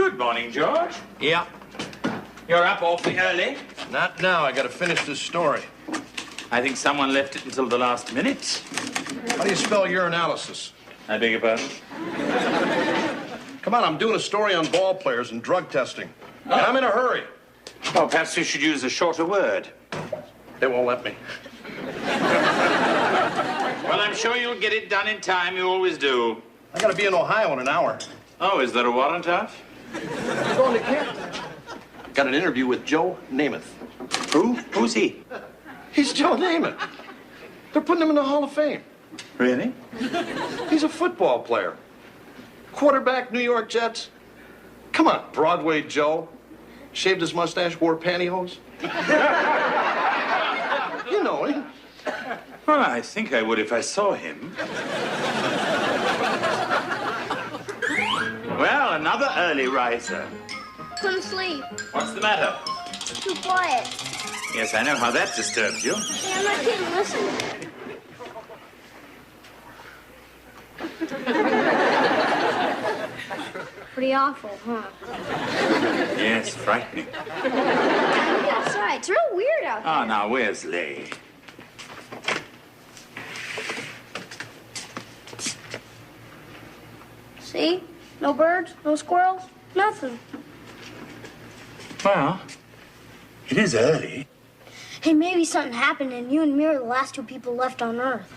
Good morning, George. Yeah. You're up awfully early. Not now. I gotta finish this story. I think someone left it until the last minute. How do you spell urinalysis? I beg your pardon? Come on, I'm doing a story on ball players and drug testing. And I'm in a hurry. Oh, perhaps you should use a shorter word. They won't let me. Well, I'm sure you'll get it done in time. You always do. I gotta be in Ohio in an hour. Oh, is there a warrant out? I'm going to camp. Got an interview with Joe Namath. Who? Who's he? He's Joe Namath. They're putting him in the Hall of Fame. Really? He's a football player. Quarterback, New York Jets. Come on, Broadway Joe. Shaved his mustache, wore pantyhose. You know him. Well, I think I would if I saw him. Well, another early riser. Couldn't sleep. What's the matter? Too quiet. Yes, I know how that disturbs you. Yeah, I'm not kidding. Listen. Pretty awful, huh? Yes, frightening. Look outside. It's real weird out there. Oh, now, where's Lee? See? No birds, no squirrels, nothing. Well, it is early. Hey, maybe something happened and you and me are the last two people left on Earth.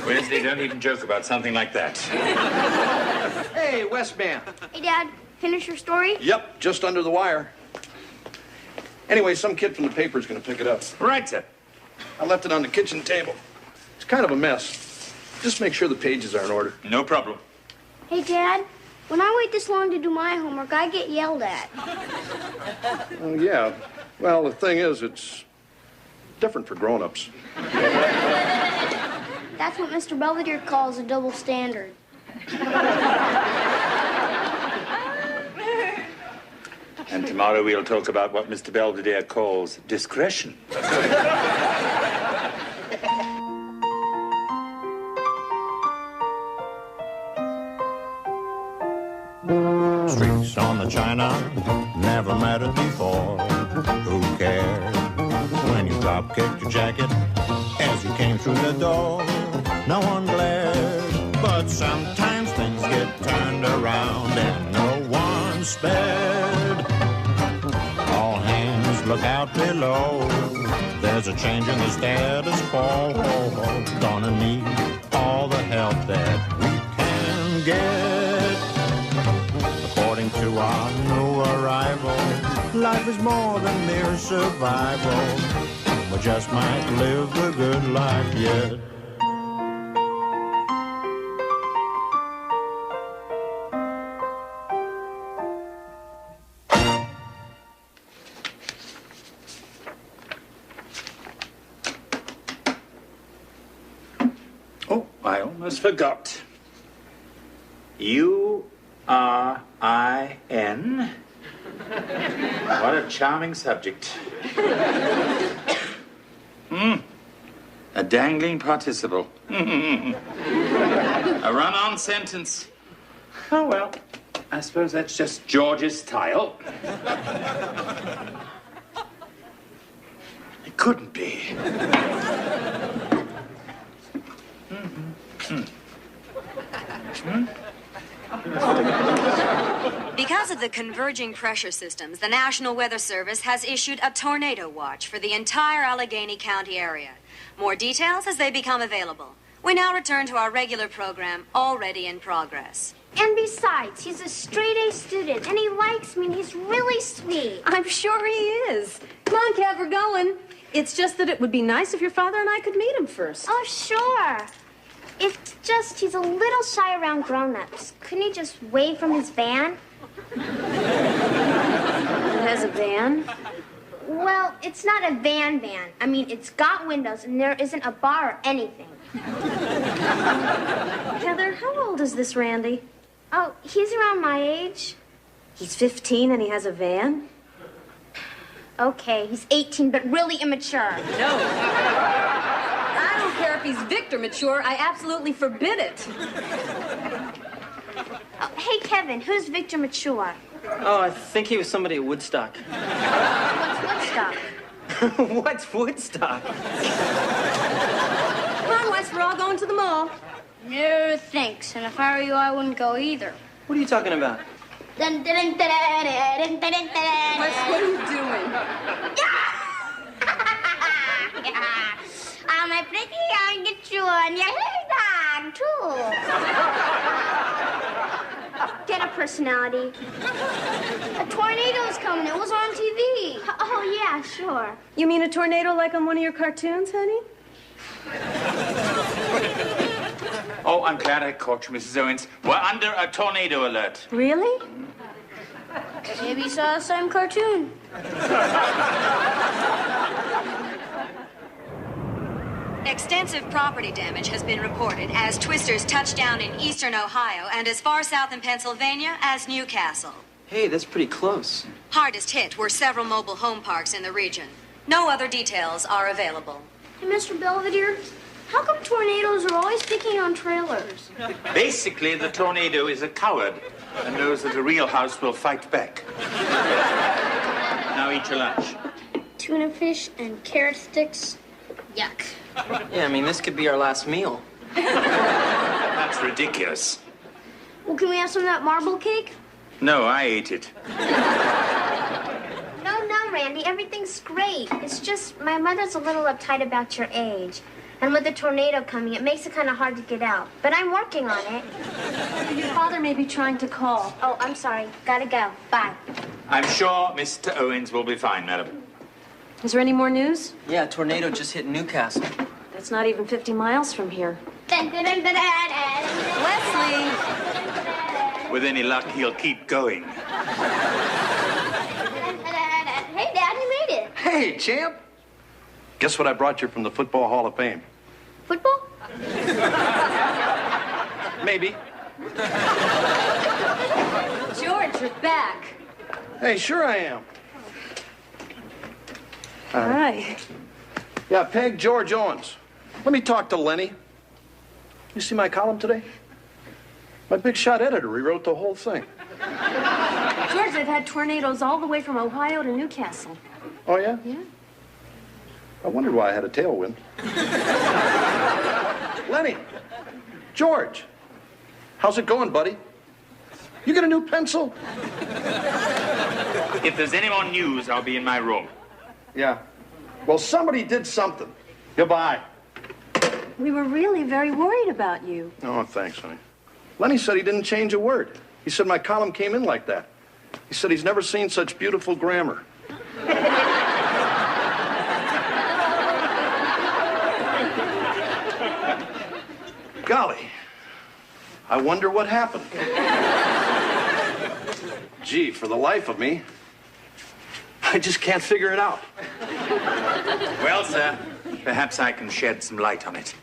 Wesley, don't even joke about something like that. Hey, Westman. Hey, Dad, finish your story? Yep, just under the wire. Anyway, some kid from the paper's gonna pick it up. Right, sir. I left it on the kitchen table. It's kind of a mess. Just make sure the pages are in order. No problem. Hey, Dad, when I wait this long to do my homework, I get yelled at. Oh, yeah. Well, the thing is, it's different for grown-ups. That's what Mr. Belvedere calls a double standard. And tomorrow we'll talk about what Mr. Belvedere calls discretion. Streaks on the china, never mattered before. Who cared when you drop kicked your jacket as you came through the door? No one glared, but sometimes things get turned around and no one spared. All hands look out below. There's a change in the status quo. Gonna need all the help that we can get. According to our new arrival, life is more than mere survival. We just might live the good life yet. Oh, I almost forgot. U-R-I-N. What a charming subject. A dangling participle. A run-on sentence. Oh, well, I suppose that's just George's style. It couldn't be. Because of the converging pressure systems, the National Weather Service has issued a tornado watch for the entire Allegheny County area. More details as they become available. We now return to our regular program, already in progress. And besides, he's a straight-A student, and he likes me, and he's really sweet. I'm sure he is. Come on, Kev, we're going. It's just that it would be nice if your father and I could meet him first. Oh, sure. It's just he's a little shy around grown-ups. Couldn't he just wave from his van? It has a van? Well, it's not a van. I mean, it's got windows, and there isn't a bar or anything. Heather, how old is this Randy? Oh, he's around my age. He's 15 and he has a van? Okay, he's 18, but really immature. No. I don't care if he's Victor mature. I absolutely forbid it. Oh, hey, Kevin, who's Victor Mature? Oh, I think he was somebody at Woodstock. What's Woodstock? What's Woodstock? Come on, Wes, we're all going to the mall. No, thanks. And if I were you, I wouldn't go either. What are you talking about? Wes, what are you doing? My pretty young Mature, and your hair dog, too. Get a personality. A tornado's coming. It was on TV. Oh, yeah, sure. You mean a tornado like on one of your cartoons, honey? Oh, I'm glad I caught you, Mrs. Owens. We're under a tornado alert. Really? Maybe you saw the same cartoon. Extensive property damage has been reported as twisters touched down in eastern Ohio and as far south in Pennsylvania as Newcastle. Hey, that's pretty close. Hardest hit were several mobile home parks in the region. No other details are available. Hey, Mr. Belvedere, how come tornadoes are always picking on trailers? Basically, the tornado is a coward and knows that a real house will fight back. Now eat your lunch. Tuna fish and carrot sticks. Yuck. Yeah, I mean, this could be our last meal. That's ridiculous. Well, can we have some of that marble cake? No, I ate it. No, Randy, everything's great. It's just my mother's a little uptight about your age. And with the tornado coming, it makes it kind of hard to get out. But I'm working on it. Your father may be trying to call. Oh, I'm sorry. Gotta go. Bye. I'm sure Mr. Owens will be fine, madam. Is there any more news? Yeah, a tornado just hit Newcastle. That's not even 50 miles from here. Wesley! With any luck, he'll keep going. Hey, Dad, you made it. Hey, champ. Guess what I brought you from the Football Hall of Fame? Football? Maybe. George, you're back. Hey, sure I am. Hi. Yeah, Peg George Owens. Let me talk to Lenny. You see my column today? My big shot editor rewrote the whole thing. George, they've had tornadoes all the way from Ohio to Newcastle. Oh, yeah? Yeah? I wondered why I had a tailwind. Lenny, George, how's it going, buddy? You get a new pencil? If there's any more news, I'll be in my room. Yeah. Well, somebody did something. Goodbye. We were really very worried about you. Oh, thanks, honey. Lenny said he didn't change a word. He said my column came in like that. He said he's never seen such beautiful grammar. Golly, I wonder what happened. Gee, for the life of me, I just can't figure it out. Well, sir, perhaps I can shed some light on it.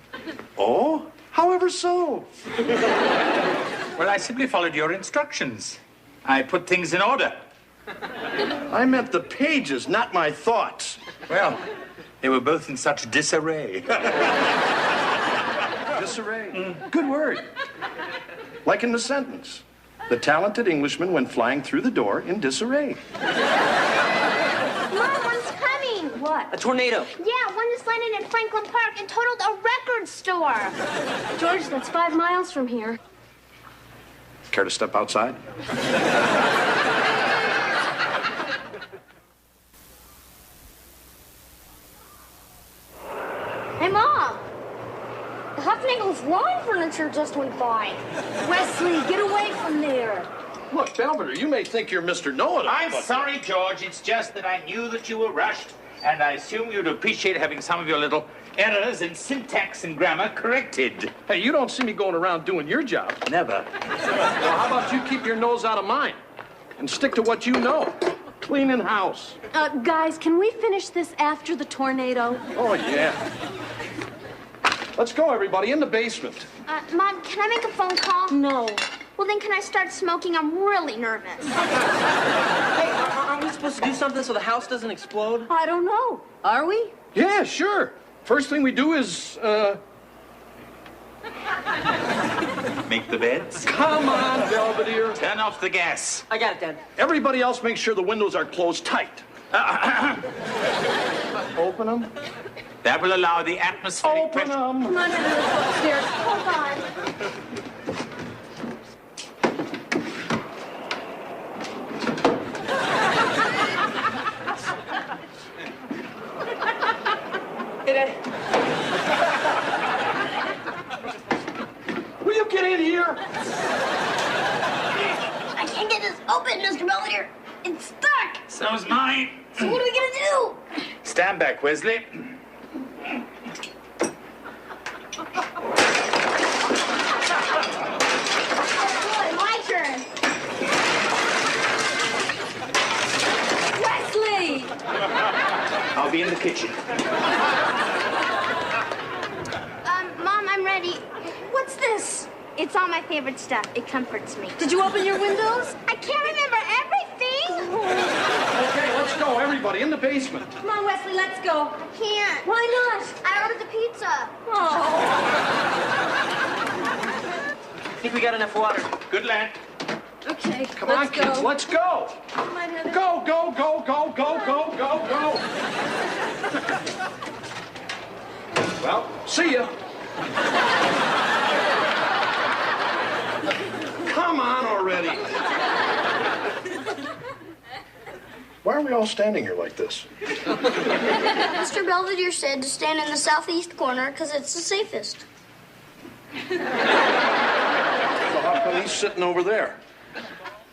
Oh, however so. Well, I simply followed your instructions. I put things in order. I meant the pages, not my thoughts. Well, they were both in such disarray. Disarray. Good word. Like in the sentence. The talented Englishman went flying through the door in disarray. Mom, one's coming. What? A tornado. Yeah, one just landed in Franklin Park and totaled a record store. George, that's 5 miles from here. Care to step outside? Hey, Mom. The Huffnagel's lawn furniture just went by. Wesley, get away from there. Look, Belvedere, you may think you're Mr. Know-It-All. I'm but- sorry, George. It's just that I knew that you were rushed, and I assume you'd appreciate having some of your little errors in syntax and grammar corrected. Hey, you don't see me going around doing your job. Never. Well, how about you keep your nose out of mine and stick to what you know? Cleaning house. Guys, can we finish this after the tornado? Oh, yeah. Let's go, everybody, in the basement. Mom, can I make a phone call? No. Well, then can I start smoking? I'm really nervous. Hey, aren't we supposed to do something so the house doesn't explode? I don't know. Are we? Yeah, sure. First thing we do is, make the beds. Come on, Belvedere. Turn off the gas. I got it, Dad. Everybody else make sure the windows are closed tight. Open them. That will allow the atmospheric Open pressure. them. Come on, Heather, let's go upstairs. Hold on. Hey, Dad. Will you get in here? I can't get this open, Mr. Belvedere. It's stuck. So's mine. So what are we gonna do? Stand back, Wesley. Good, my turn. Wesley! I'll be in the kitchen. Mom, I'm ready. What's this? It's all my favorite stuff. It comforts me. Did you open your windows? I can't remember everything. Okay, let's go, everybody, in the basement. Come on, Wesley, let's go. I can't. Why not? I ordered the pizza. Oh. I think we got enough water. Good lad. Okay, Come on, let's go. kids, let's go. Come on, Heather. Go, go, go, go, go, go, go, go. Well, see ya. Come on already. Why are we all standing here like this? Mr. Belvedere said to stand in the southeast corner because it's the safest. So how come he's sitting over there?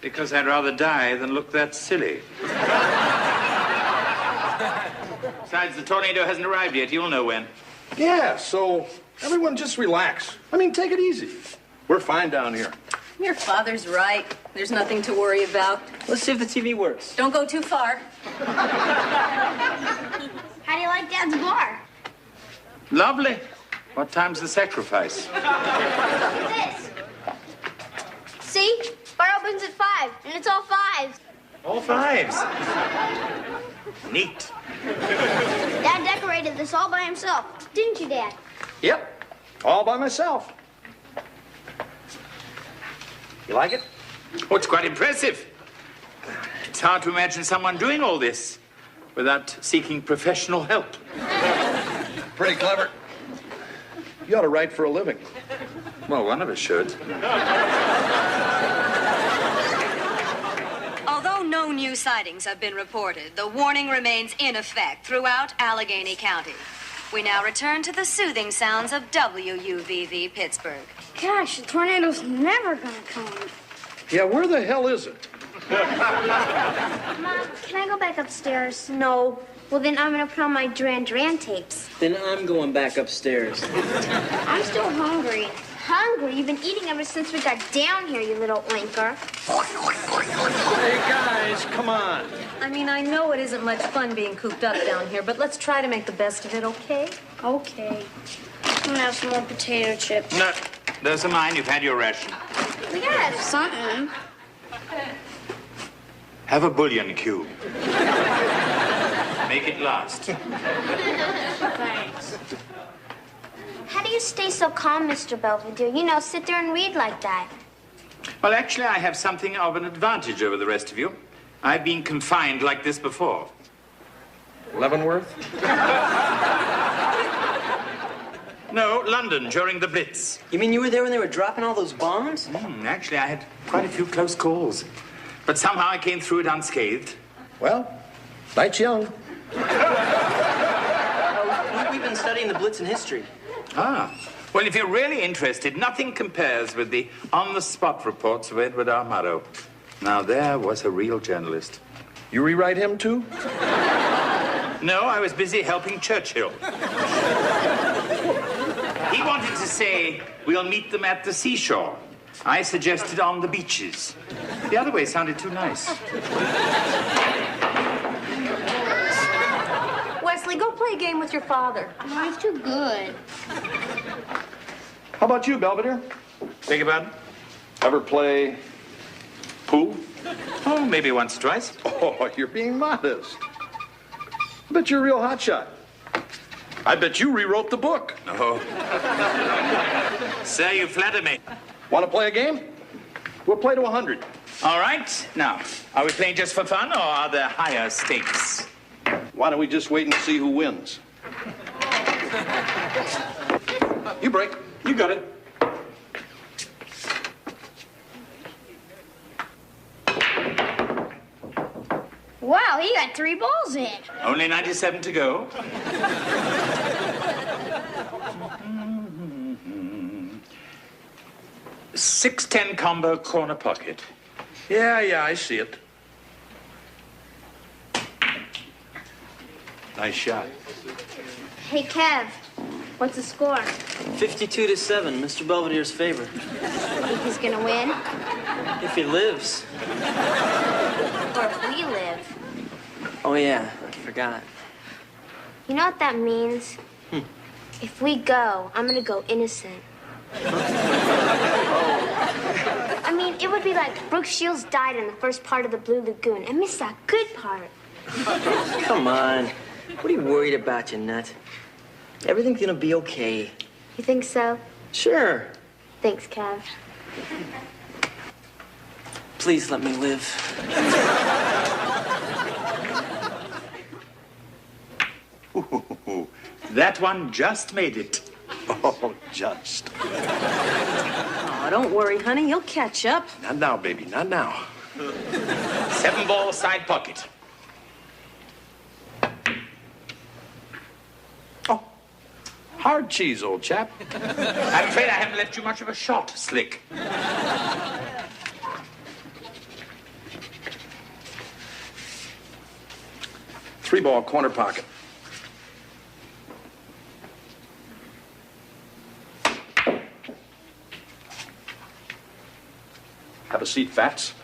Because I'd rather die than look that silly. Besides, the tornado hasn't arrived yet. You'll know when. Yeah, so everyone just relax. I mean, take it easy. We're fine down here. Your father's right. There's nothing to worry about. Let's see if the TV works. Don't go too far. How do you like Dad's bar? Lovely. What time's the sacrifice? Look at this. See? Bar opens at 5, and it's all 5s. All fives. Neat. Dad decorated this all by himself. Didn't you, Dad? Yep, all by myself. You like it? Oh, it's quite impressive. It's hard to imagine someone doing all this without seeking professional help. Pretty clever. You ought to write for a living. Well, one of us should. Although no new sightings have been reported, the warning remains in effect throughout Allegheny County. We now return to the soothing sounds of WUVV Pittsburgh. Gosh, the tornado's never gonna come. Yeah, where the hell is it? Mom, can I go back upstairs? No. Well, then I'm gonna put on my Duran Duran tapes. Then I'm going back upstairs. I'm still hungry. Hungry? You've been eating ever since we got down here, you little oinker. Hey, guys, come on. I mean, I know it isn't much fun being cooped up down here, but let's try to make the best of it, okay? Okay. I'm gonna have some more potato chips. No, those are mine. You've had your ration. We gotta have something. Have a bouillon cube. Make it last. Thanks. How do you stay so calm, Mr. Belvedere? You know, sit there and read like that. Well, actually, I have something of an advantage over the rest of you. I've been confined like this before. Leavenworth? No, London during the Blitz. You mean you were there when they were dropping all those bombs? Actually, I had quite a few close calls. But somehow I came through it unscathed. Well, night's young. We've been studying the Blitz in history. Ah. Well, if you're really interested, nothing compares with the on-the-spot reports of Edward R. Murrow. Now, there was a real journalist. You rewrite him, too? No, I was busy helping Churchill. He wanted to say, we'll meet them at the seashore. I suggested on the beaches. The other way sounded too nice. Wesley, go play a game with your father. No, he's too good. How about you, Belvedere? Beg your pardon? Ever play pool? Oh, maybe once or twice. Oh, you're being modest. I bet you're a real hotshot. I bet you rewrote the book. No. Sir, you flatter me. Want to play a game? We'll play to 100. All right. Now, are we playing just for fun, or are there higher stakes? Why don't we just wait and see who wins? You break. You got it. Wow, he got 3 balls in. Only 97 to go. 6-10 combo corner pocket. Yeah, I see it. Nice shot. Hey, Kev, what's the score? 52-7, Mr. Belvedere's favor. Think he's gonna win? If he lives. Or if we live? Oh, yeah, I forgot. You know what that means? If we go, I'm gonna go innocent. I mean, it would be like Brooke Shields died in the first part of the Blue Lagoon and missed that good part. Come on. What are you worried about, you nut? Everything's gonna be okay. You think so? Sure. Thanks, Kev. Please let me live. That one just made it. Oh, just. Oh, don't worry, honey. You'll catch up. Not now, baby, not now. 7-ball side pocket. Oh, hard cheese, old chap. I'm afraid I haven't left you much of a shot, Slick. 3-ball corner pocket. Have a seat, Fats.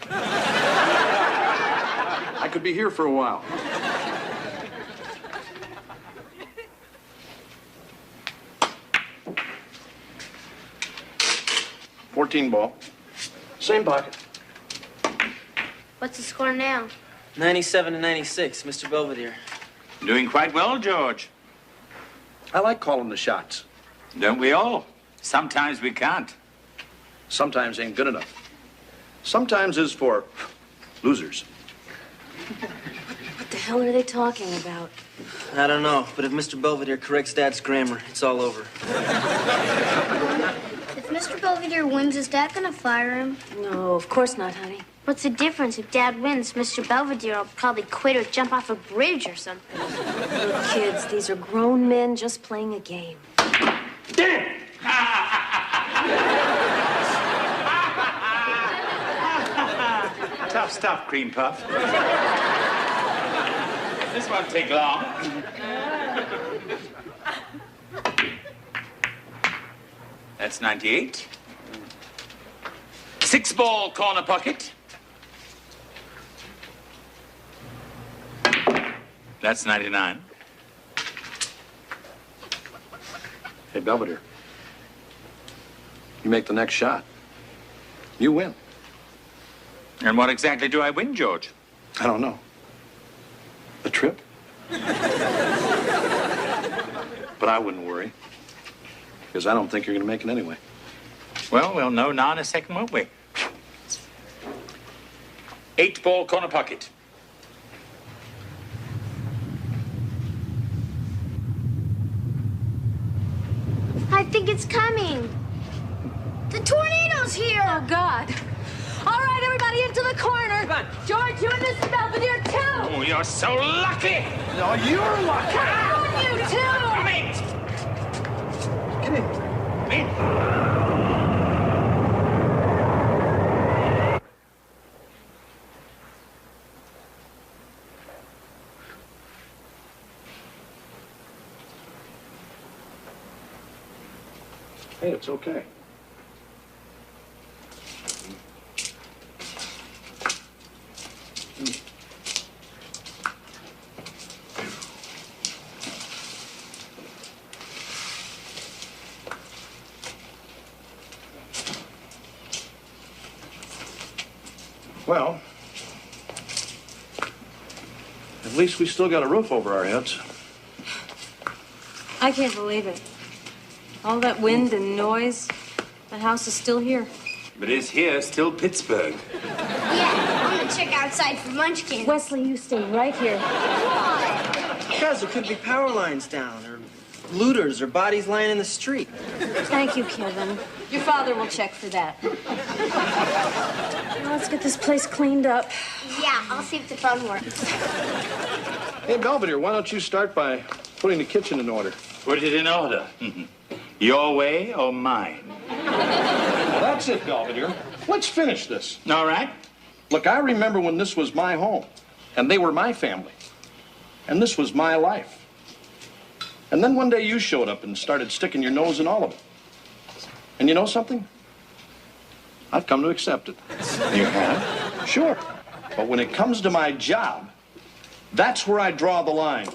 I could be here for a while. $14 Same pocket. What's the score now? 97-96, Mr. Belvedere. Doing quite well, George. I like calling the shots. Don't we all? Sometimes we can't. Sometimes ain't good enough. Sometimes is for losers. What the hell are they talking about? I don't know, but if Mr. Belvedere corrects Dad's grammar, it's all over. If Mr. Belvedere wins, is Dad gonna fire him? No, of course not, honey. What's the difference? If Dad wins, Mr. Belvedere will probably quit or jump off a bridge or something. Look, kids, these are grown men just playing a game. Tough stuff, Cream Puff. This won't take long. That's 98. 6-ball corner pocket. That's 99. Hey, Belvedere. You make the next shot. You win. And what exactly do I win, George? I don't know. A trip? But I wouldn't worry. Because I don't think you're going to make it anyway. Well, we'll know now in a second, won't we? 8-ball corner pocket. I think it's coming. The tornado's here. Oh, God. All right, everybody into the corner. Come on. George, you and Mr. Belvedere, too. Oh, you're so lucky. No, you're lucky. Come on, you two. Come in. Come in. Come in. Hey, it's okay. Well, at least we still got a roof over our heads. I can't believe it. All that wind and noise, the house is still here. But is here still Pittsburgh? Yeah, I'm gonna check outside for Munchkin. Wesley, you stay right here. Guys, there could be power lines down, or looters, or bodies lying in the street. Thank you, Kevin. Your father will check for that. Now let's get this place cleaned up. Yeah, I'll see if the phone works. Hey, Belvedere, why don't you start by putting the kitchen in order? Put it in order. Your way or mine? Well, that's it, Belvedere. Let's finish this. All right. Look, I remember when this was my home, and they were my family, and this was my life. And then one day you showed up and started sticking your nose in all of it. And you know something? I've come to accept it. You have? Sure. But when it comes to my job, that's where I draw the line.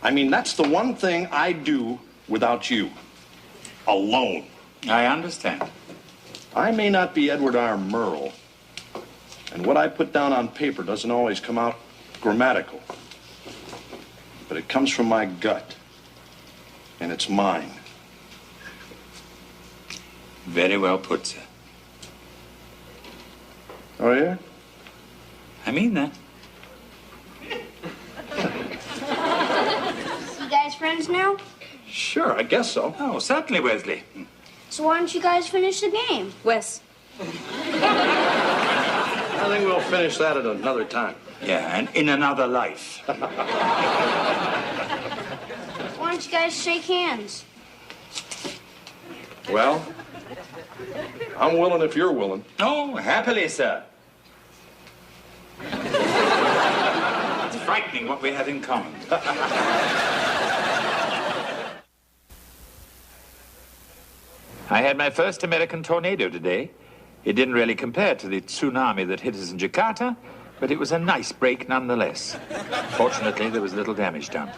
I mean, that's the one thing I do without you. Alone. I understand. I may not be Edward R. Murrow, and what I put down on paper doesn't always come out grammatical. But it comes from my gut, and it's mine. Very well put, sir. Oh, yeah? I mean that. You guys friends now? Sure, I guess so. Oh, certainly, Wesley. So why don't you guys finish the game? Wes, I think we'll finish that at another time. Yeah, and in another life. Why don't you guys shake hands? Well, I'm willing if you're willing. Oh, happily, sir. It's frightening what we have in common. I had my first American tornado today. It didn't really compare to the tsunami that hit us in Jakarta, but it was a nice break nonetheless. Fortunately, there was little damage done.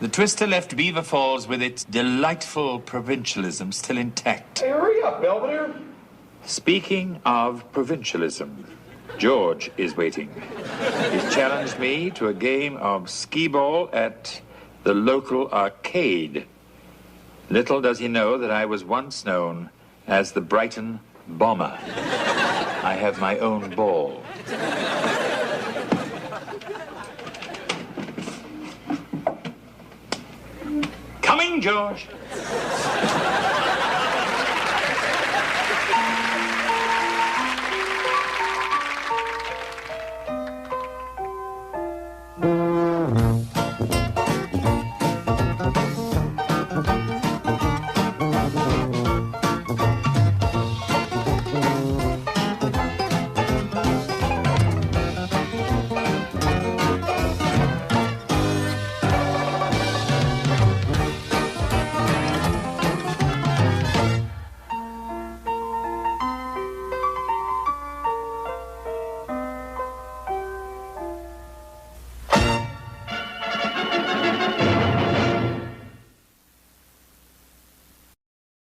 The twister left Beaver Falls with its delightful provincialism still intact. Hey, hurry up, Belvedere. Speaking of provincialism, George is waiting. He's challenged me to a game of skee-ball at the local arcade. Little does he know that I was once known as the Brighton Bomber. I have my own ball. Coming, George.